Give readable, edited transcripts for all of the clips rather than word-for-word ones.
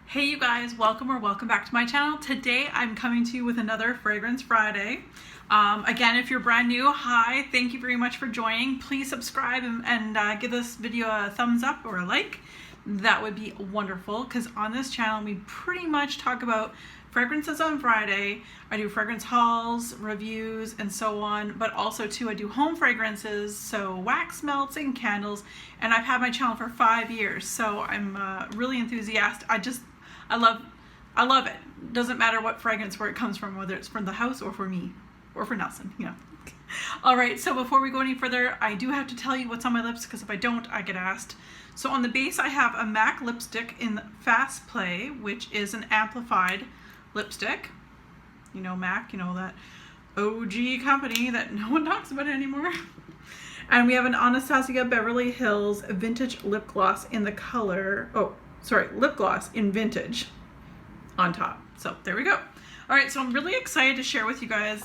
Hey you guys, welcome back to my channel. Today I'm coming to you with another Fragrance Friday. Again, if you're brand new, hi, thank you very much for joining. Please subscribe and give this video a thumbs up or a like. That would be wonderful, because on this channel we pretty much talk about fragrances on Friday. I do fragrance hauls, reviews, and so on, but also too I do home fragrances, so wax melts and candles, and I've had my channel for 5 years, so I'm really enthusiastic. I love it. Doesn't matter what fragrance where it comes from, whether it's from the house or for me or for Nelson, you know. All right, so before we go any further, I do have to tell you what's on my lips, because if I don't, I get asked. So on the base, I have a MAC lipstick in Fast Play, which is an amplified lipstick. You know MAC, you know, that OG company that no one talks about anymore. And we have an Anastasia Beverly Hills Vintage Lip Gloss in the color, lip gloss in Vintage on top. So there we go. All right, so I'm really excited to share with you guys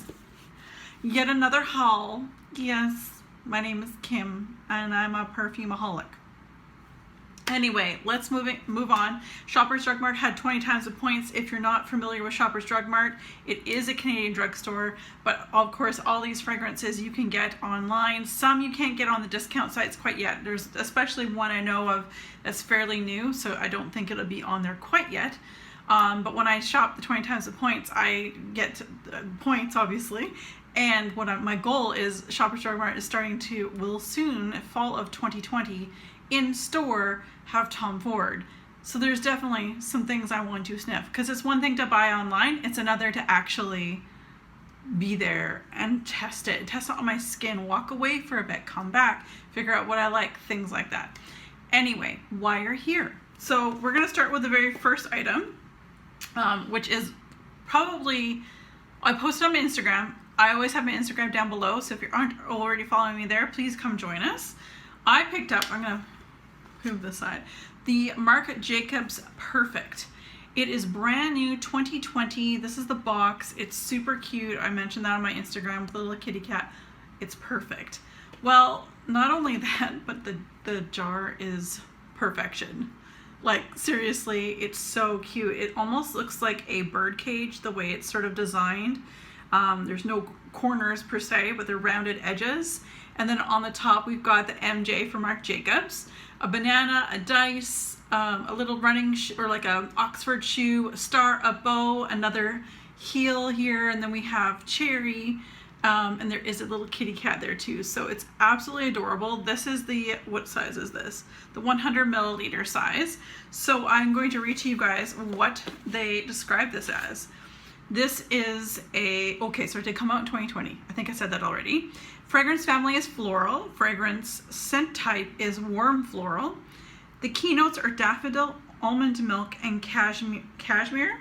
yet another haul. Yes, my name is Kim and I'm a perfumeaholic. Anyway, let's move on. Shoppers Drug Mart had 20 times the points. If you're not familiar with Shoppers Drug Mart, it is a Canadian drugstore, but of course all these fragrances you can get online. Some you can't get on the discount sites quite yet. There's especially one I know of that's fairly new, so I don't think it'll be on there quite yet. But when I shop the 20 times the points, I get points, obviously. And my goal is Shoppers Drug Mart will soon, fall of 2020, in store have Tom Ford. So there's definitely some things I want to sniff, because it's one thing to buy online, it's another to actually be there and test it on my skin, walk away for a bit, come back, figure out what I like, things like that. Anyway, why you're here. So we're gonna start with the very first item, which is probably, I posted on my Instagram. I always have my Instagram down below, so if you aren't already following me there, please come join us. I picked up, I'm gonna move this side, the Marc Jacobs Perfect. It is brand new 2020. This is the box. It's super cute. I mentioned that on my Instagram with the little kitty cat. It's perfect. Well, not only that, but the jar is perfection. Like, seriously, it's so cute. It almost looks like a bird cage, the way it's sort of designed. There's no corners per se, but they're rounded edges. And then on the top, we've got the MJ for Marc Jacobs, a banana, a dice, a little running or like a Oxford shoe, a star, a bow, another heel here, and then we have cherry, and there is a little kitty cat there too. So it's absolutely adorable. This is what size is this? The 100 milliliter size. So I'm going to read to you guys what they describe this as. This is so it did come out in 2020. I think I said that already. Fragrance family is floral. Fragrance scent type is warm floral. The keynotes are daffodil, almond milk, and cashmere.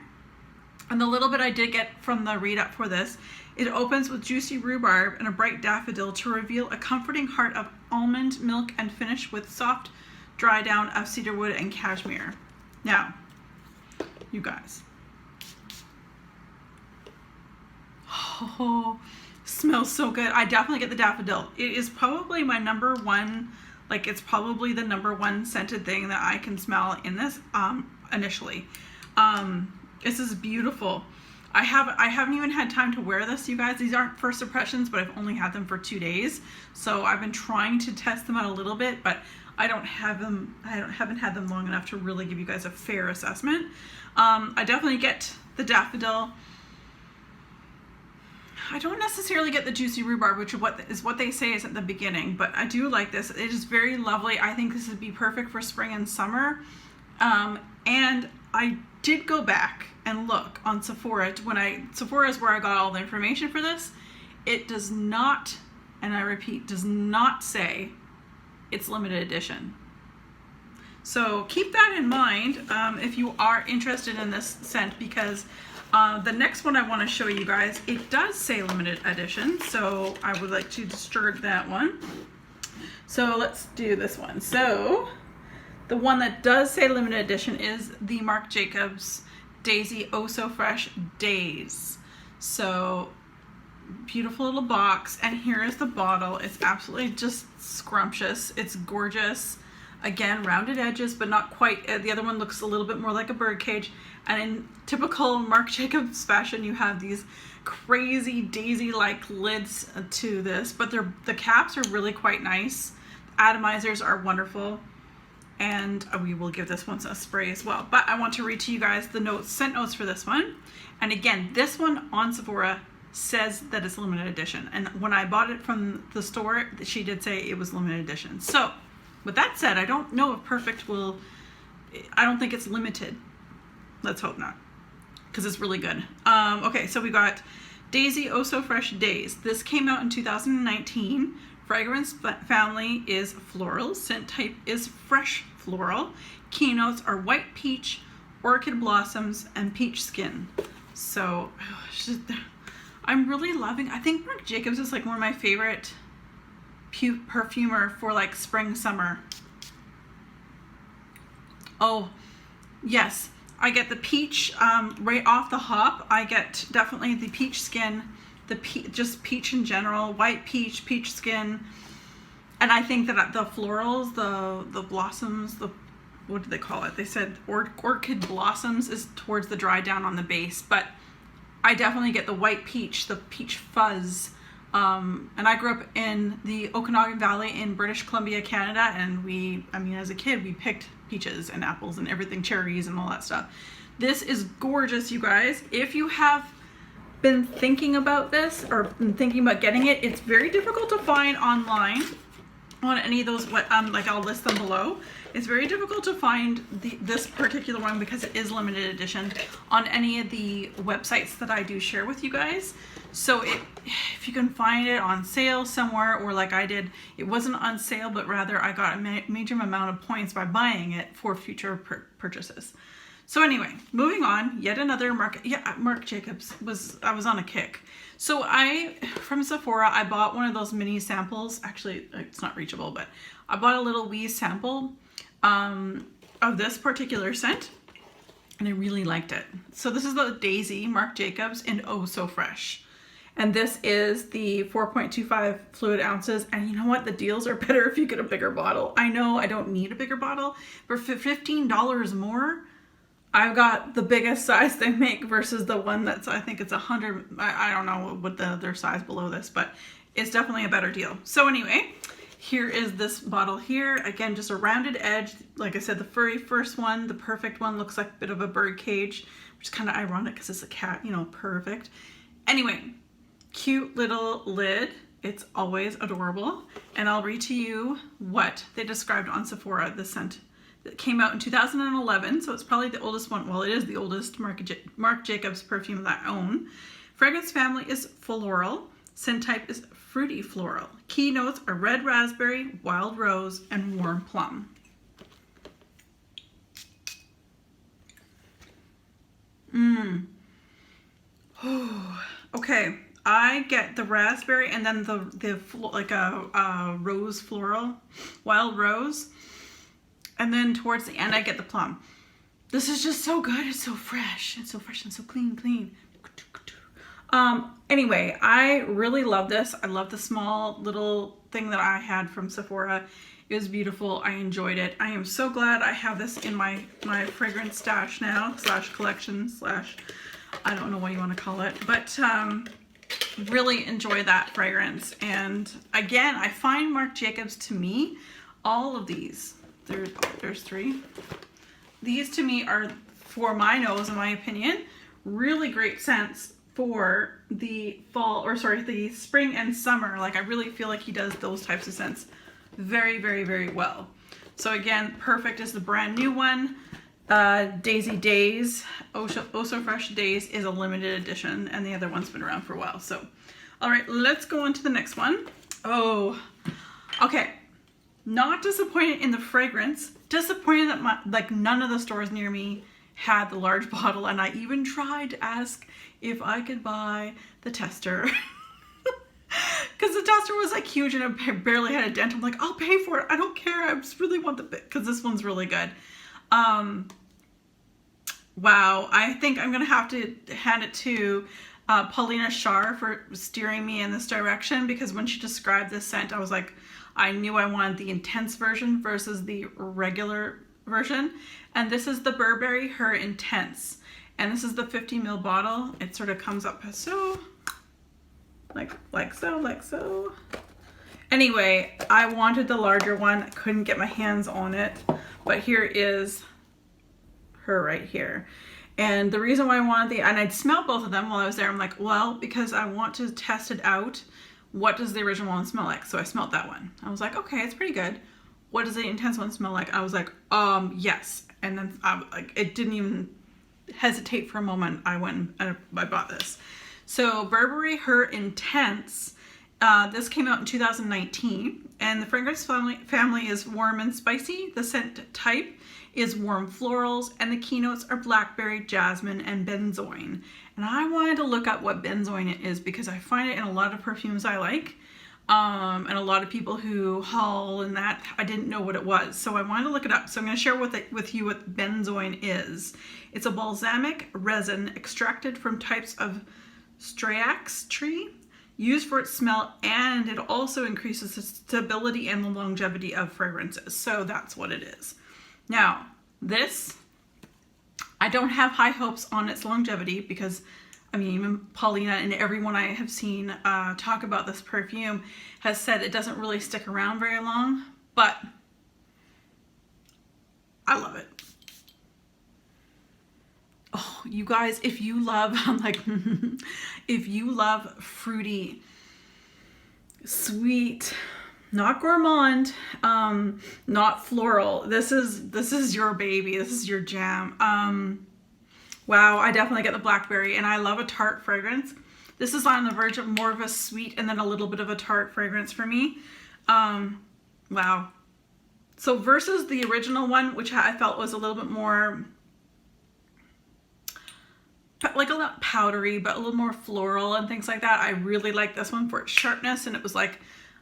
And the little bit I did get from the read up for this, it opens with juicy rhubarb and a bright daffodil to reveal a comforting heart of almond milk and finish with soft dry down of cedarwood and cashmere. Now, you guys. Oh, smells so good. I definitely get the daffodil. It is probably my number one, it's probably the number one scented thing that I can smell in this initially. This is beautiful. I haven't even had time to wear this, you guys. These aren't first impressions, but I've only had them for 2 days. So I've been trying to test them out a little bit, but I haven't had them long enough to really give you guys a fair assessment. I definitely get the I don't necessarily get the juicy rhubarb, which is what they say is at the beginning, but I do like this. It is very lovely. I think this would be perfect for spring and summer. And I did go back and look on Sephora. Sephora is where I got all the information for this. It does not, and I repeat, does not say it's limited edition. So keep that in mind if you are interested in this scent, because the next one I want to show you guys, it does say limited edition, so I would like to disturb that one. So let's do this one. So the one that does say limited edition is the Marc Jacobs Daisy Oh So Fresh Daze. So beautiful little box, and here is the bottle. It's absolutely just scrumptious. It's gorgeous. Again, rounded edges, but not quite. The other one looks a little bit more like a birdcage. And in typical Marc Jacobs fashion, you have these crazy daisy-like lids to this, but the caps are really quite nice. Atomizers are wonderful. And we will give this one a spray as well. But I want to read to you guys the scent notes for this one. And again, this one on Sephora says that it's limited edition. And when I bought it from the store, she did say it was limited edition. So with that said, I don't know if Perfect will, I don't think it's limited. Let's hope not, because it's really good. Okay, so we got Daisy Oh So Fresh Daze. This came out in 2019. Fragrance family is floral. Scent type is fresh floral. Keynotes are white peach, orchid blossoms, and peach skin. So I'm really loving, I think Marc Jacobs is like one of my favorite perfumer for like spring, summer. Oh, yes. I get the peach right off the hop. I get definitely the peach skin, just peach in general, white peach, peach skin. And I think that the florals, the blossoms, what do they call it? They said orchid blossoms is towards the dry down on the base, but I definitely get the white peach, the peach fuzz. And I grew up in the Okanagan Valley in British Columbia, Canada, and as a kid, we picked peaches and apples and everything, cherries and all that stuff. This is gorgeous, you guys. If you have been thinking about this or been thinking about getting it, it's very difficult to find online on any of those, like I'll list them below. It's very difficult to find this particular one because it is limited edition on any of the websites that I do share with you guys. So if you can find it on sale somewhere, or like I did, it wasn't on sale, but rather I got a major amount of points by buying it for future purchases. So anyway, moving on, yet another Marc Jacobs I was on a kick. So from Sephora, I bought one of those mini samples. Actually, it's not reachable, but I bought a little wee sample of this particular scent, and I really liked it. So this is the Daisy Marc Jacobs in Oh So Fresh. And this is the 4.25 fluid ounces. And you know what? The deals are better if you get a bigger bottle. I know I don't need a bigger bottle. For $15 more, I've got the biggest size they make versus the one that's, I think it's 100. I don't know what their size below this, but it's definitely a better deal. So anyway, here is this bottle here. Again, just a rounded edge. Like I said, the very first one, the perfect one, looks like a bit of a bird cage, which is kind of ironic because it's a cat, you know, perfect. Anyway, cute little lid. It's always adorable. And I'll read to you what they described on Sephora, the scent. It came out in 2011, so it's probably the oldest one. Well, it is the oldest Marc Jacobs perfume that I own. Fragrance family is floral. Scent type is fruity floral. Key notes are red raspberry, wild rose, and warm plum. Okay, I get the raspberry and then like a rose floral, wild rose. And then towards the end, I get the plum. This is just so good. It's so fresh. It's so fresh and so clean. Anyway, I really love this. I love the small little thing that I had from Sephora. It was beautiful. I enjoyed it. I am so glad I have this in my fragrance stash now, / collection / I don't know what you want to call it. But really enjoy that fragrance. And again, I find Marc Jacobs, to me, all of these, there's 3. These to me are, for my nose, in my opinion, really great scents for the the spring and summer. Like, I really feel like he does those types of scents very, very, very well. So again, Perfect is the brand new one. Daisy Daze, Oh So Fresh Daze is a limited edition, and the other one's been around for a while. So, all right, let's go on to the next one. Oh, okay. Not disappointed in the fragrance. Disappointed that none of the stores near me had the large bottle, and I even tried to ask if I could buy the tester. Because the tester was like huge and it barely had a dent. I'm like, I'll pay for it. I don't care. I just really want the bit because this one's really good. Wow. I think I'm going to have to hand it to Paulina Shar for steering me in this direction, because when she described this scent, I was like, I knew I wanted the intense version versus the regular version. And this is the Burberry Her Intense. And this is the 50 ml bottle. It sort of comes up so, like so. Anyway, I wanted the larger one. I couldn't get my hands on it, but here is her right here. And the reason why I wanted and I'd smelled both of them while I was there. I'm like, well, because I want to test it out. What does the original one smell like? So I smelled that one. I was like, okay, it's pretty good. What does the intense one smell like? I was like, yes. And then it didn't even hesitate for a moment. I went and I bought this. So Burberry Her Intense. This came out in 2019, and the fragrance family is warm and spicy. The scent type is warm florals, and the keynotes are blackberry, jasmine, and benzoin. And I wanted to look up what benzoin is because I find it in a lot of perfumes I like, and a lot of people who haul and that, I didn't know what it was. So I wanted to look it up. So I'm going to share with you what benzoin is. It's a balsamic resin extracted from types of Striax tree, used for its smell, and it also increases the stability and the longevity of fragrances. So that's what it is. Now, this, I don't have high hopes on its longevity because, I mean, even Paulina and everyone I have seen talk about this perfume has said it doesn't really stick around very long, but I love it. Oh, you guys, if you love, I'm like, if you love fruity, sweet, not gourmand, not floral, this is your baby. This is your jam. Wow, I definitely get the blackberry, and I love a tart fragrance. This is on the verge of more of a sweet and then a little bit of a tart fragrance for me. Wow. So versus the original one, which I felt was a little bit more, like a lot powdery, but a little more floral and things like that. I really like this one for its sharpness, and it was like,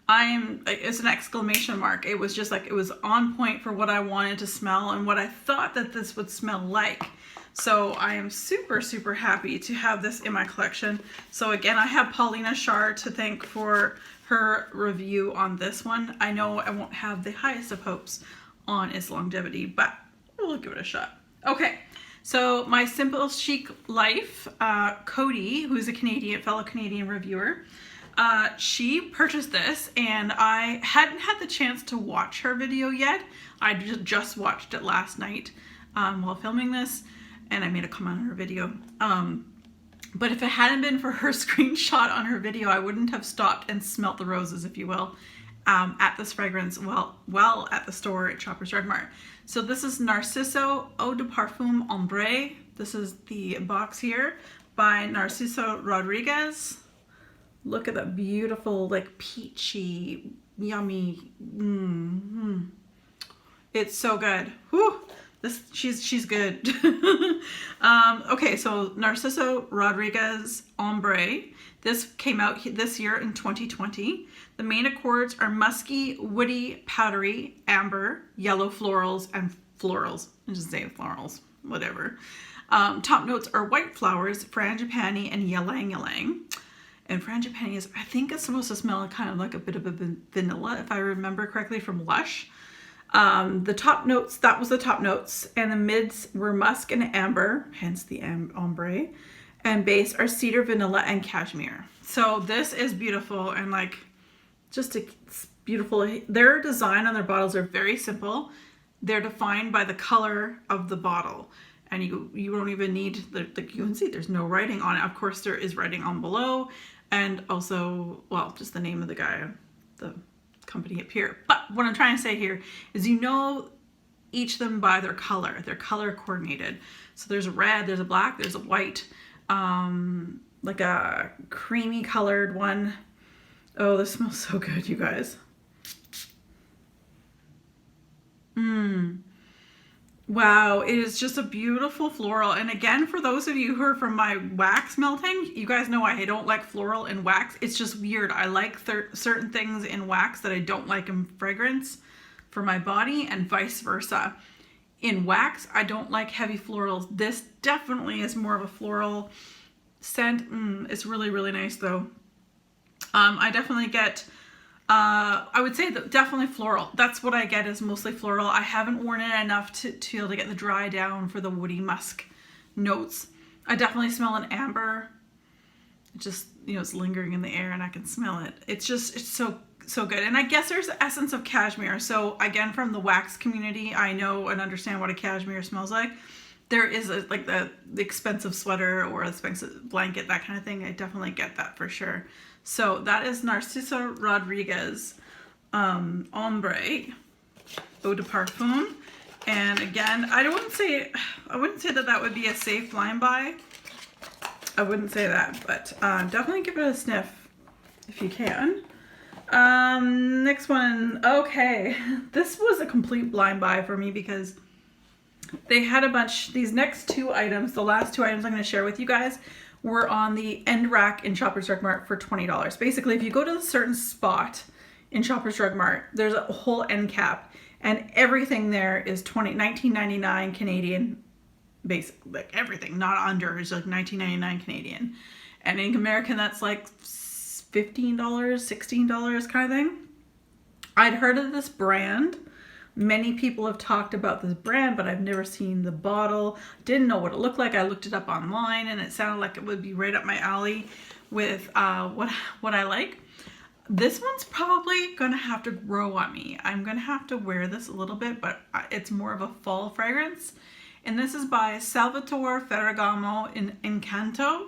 it's an exclamation mark. It was just like, it was on point for what I wanted to smell and what I thought that this would smell like. So I am super, super happy to have this in my collection. So again, I have Paulina Shar to thank for her review on this one. I know I won't have the highest of hopes on its longevity, but we'll give it a shot. Okay. So my Simple Chic Life, Cody, who's a fellow Canadian reviewer, she purchased this, and I hadn't had the chance to watch her video yet. I just watched it last night while filming this, and I made a comment on her video. But if it hadn't been for her screenshot on her video, I wouldn't have stopped and smelt the roses, if you will, at this fragrance, well at the store at Shoppers Drug Mart. So this is Narciso Eau de Parfum Ambree. This is the box here by Narciso Rodrigues. Look at that beautiful, like peachy, yummy. It's so good. Whew. She's good. Okay, so Narciso Rodrigues Ambree. This came out this year in 2020. The main accords are musky, woody, powdery, amber, yellow florals, and florals. I just say florals, whatever. Top notes are white flowers, frangipani, and ylang ylang. And frangipani is, I think it's supposed to smell kind of like a bit of a vanilla, if I remember correctly, from Lush. The top notes, that was the top notes, and the mids were musk and amber, hence the ombre, and base are cedar, vanilla, and cashmere. So this is beautiful, and like, just beautiful. Their design on their bottles are very simple. They're defined by the color of the bottle, and you don't even need, like you can see, there's no writing on it. Of course, there is writing on below, and also, well, just the name of the guy, the company up here. But what I'm trying to say here is, you know, each of them by their color. They're color coordinated. So there's a red, there's a black, there's a white, like a creamy colored one. Oh, this smells so good, you guys. Wow, it is just a beautiful floral. And again, for those of you who are from my wax melting, you guys know I don't like floral in wax. It's just weird. I like certain things in wax that I don't like in fragrance for my body, and vice versa. In wax, I don't like heavy florals. This definitely is more of a floral scent. It's really, really nice though. I definitely get I would say that definitely floral. That's what I get, is mostly floral. I haven't worn it enough to be able to get the dry down for the woody musk notes. I definitely smell an amber. It just, you know, it's lingering in the air and I can smell it. It's so good. And I guess there's the essence of cashmere. So again, from the wax community, I know and understand what a cashmere smells like. There is like the expensive sweater or expensive blanket, that kind of thing. I definitely get that for sure. So that is Narciso Rodrigues Ambree Eau de Parfum. And again, I wouldn't say that that would be a safe blind buy. I wouldn't say that, but definitely give it a sniff if you can. Next one. Okay, this was a complete blind buy for me because they had a bunch. These next two items, the last two items I'm going to share with you guys, were on the end rack in Shoppers Drug Mart for $20. Basically, if you go to a certain spot in Shoppers Drug Mart, there's a whole end cap, and everything there is $19.99 Canadian. Basically, like everything, not under, is like $19.99 Canadian, and in American that's like $15, $16 kind of thing. I'd heard of this brand. Many people have talked about this brand, but I've never seen the bottle. Didn't know what it looked like. I looked it up online and it sounded like it would be right up my alley with what I like. This one's probably gonna have to grow on me. I'm gonna have to wear this a little bit, but it's more of a fall fragrance. And this is by Salvatore Ferragamo in Incanto.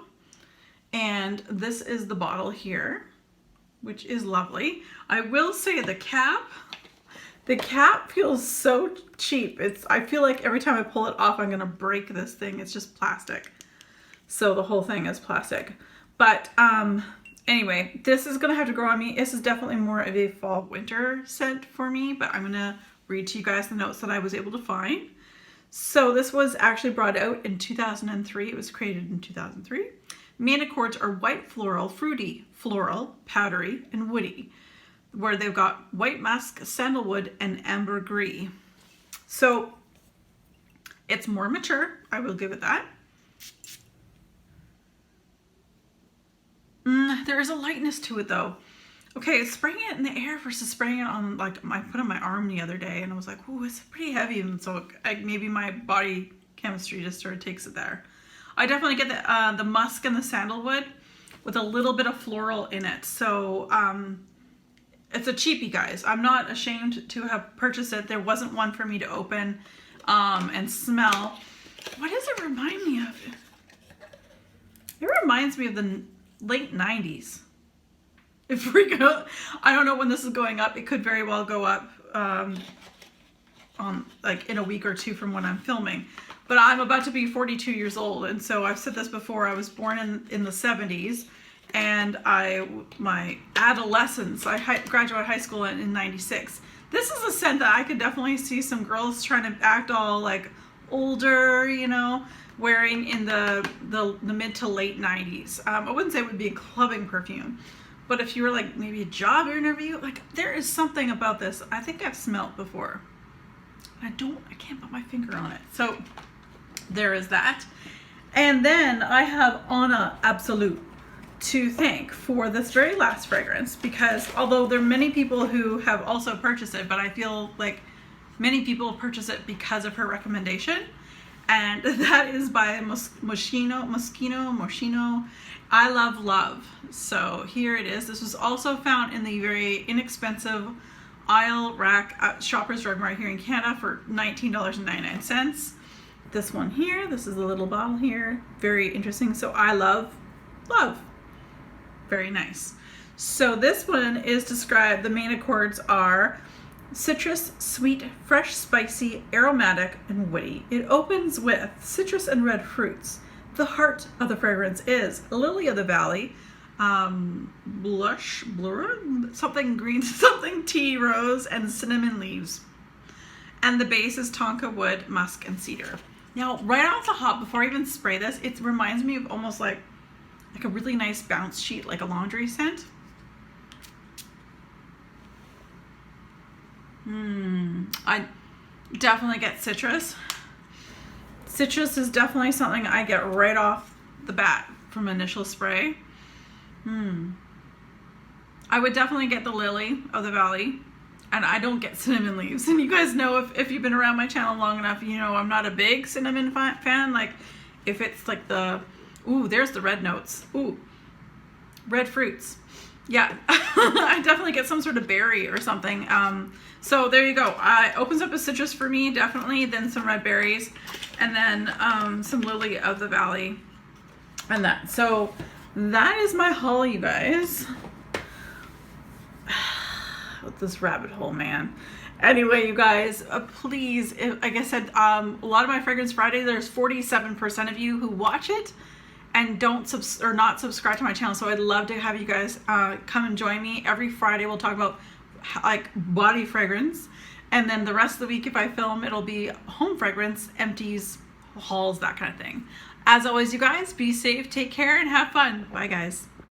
And this is the bottle here, which is lovely. I will say the cap feels so cheap. I feel like every time I pull it off, I'm gonna break this thing. It's just plastic. So the whole thing is plastic. But anyway, this is gonna have to grow on me. This is definitely more of a fall winter scent for me, but I'm gonna read to you guys the notes that I was able to find. So this was actually brought out in 2003. It was created in 2003. Main accords are white floral, fruity, floral, powdery, and woody, where they've got white musk, sandalwood, and ambergris. So it's more mature. I will give it that. There is a lightness to it though. Okay, spraying it in the air versus spraying it on, like, I put on my arm the other day and I was like, ooh, it's pretty heavy. And so maybe my body chemistry just sort of takes it there. I definitely get the musk and the sandalwood with a little bit of floral in it. So it's a cheapie, guys. I'm not ashamed to have purchased it. There wasn't one for me to open and smell. What does it remind me of? It reminds me of the late 90s. I don't know when this is going up. It could very well go up on like in a week or two from when I'm filming. But I'm about to be 42 years old, and so I've said this before. I was born in the 70s, and my adolescence, I graduated high school in 96. This is a scent that I could definitely see some girls trying to act all like older, you know, wearing in the mid to late 90s. I wouldn't say it would be a clubbing perfume. But if you were like maybe a job interview, like there is something about this I think I've smelled before. I can't put my finger on it. So there is that. And then I have Anna Absolute to thank for this very last fragrance, because although there are many people who have also purchased it, but I feel like many people purchase it because of her recommendation. And that is by Moschino. I Love Love. So here it is. This was also found in the very inexpensive aisle rack at Shoppers Drug Mart here in Canada for $19.99. This one here, this is a little bottle here. Very interesting. So I Love Love. Very nice. So this one is described, the main accords are citrus, sweet, fresh, spicy, aromatic, and woody. It opens with citrus and red fruits. The heart of the fragrance is lily of the valley, blush, something green, something tea, rose, and cinnamon leaves. And the base is tonka wood, musk, and cedar. Now, right off the hop, before I even spray this, it reminds me of almost like a really nice bounce sheet, like a laundry scent. I definitely get citrus. Citrus is definitely something I get right off the bat from initial spray. I would definitely get the Lily of the Valley, and I don't get cinnamon leaves. And you guys know, if you've been around my channel long enough, you know I'm not a big cinnamon fan. Like if it's like the, ooh, there's the red notes. Ooh, red fruits. Yeah, I definitely get some sort of berry or something. So there you go. It opens up a citrus for me, definitely, then some red berries, and then some Lily of the Valley, and that. So that is my haul, you guys. With this rabbit hole, man. Anyway, you guys, please, like I said, a lot of my Fragrance Friday, there's 47% of you who watch it and don't not subscribe to my channel. So I'd love to have you guys come and join me. Every Friday we'll talk about like body fragrance, and then the rest of the week, if I film, it'll be home fragrance, empties, hauls, that kind of thing. As always, you guys, be safe, take care, and have fun. Bye, guys.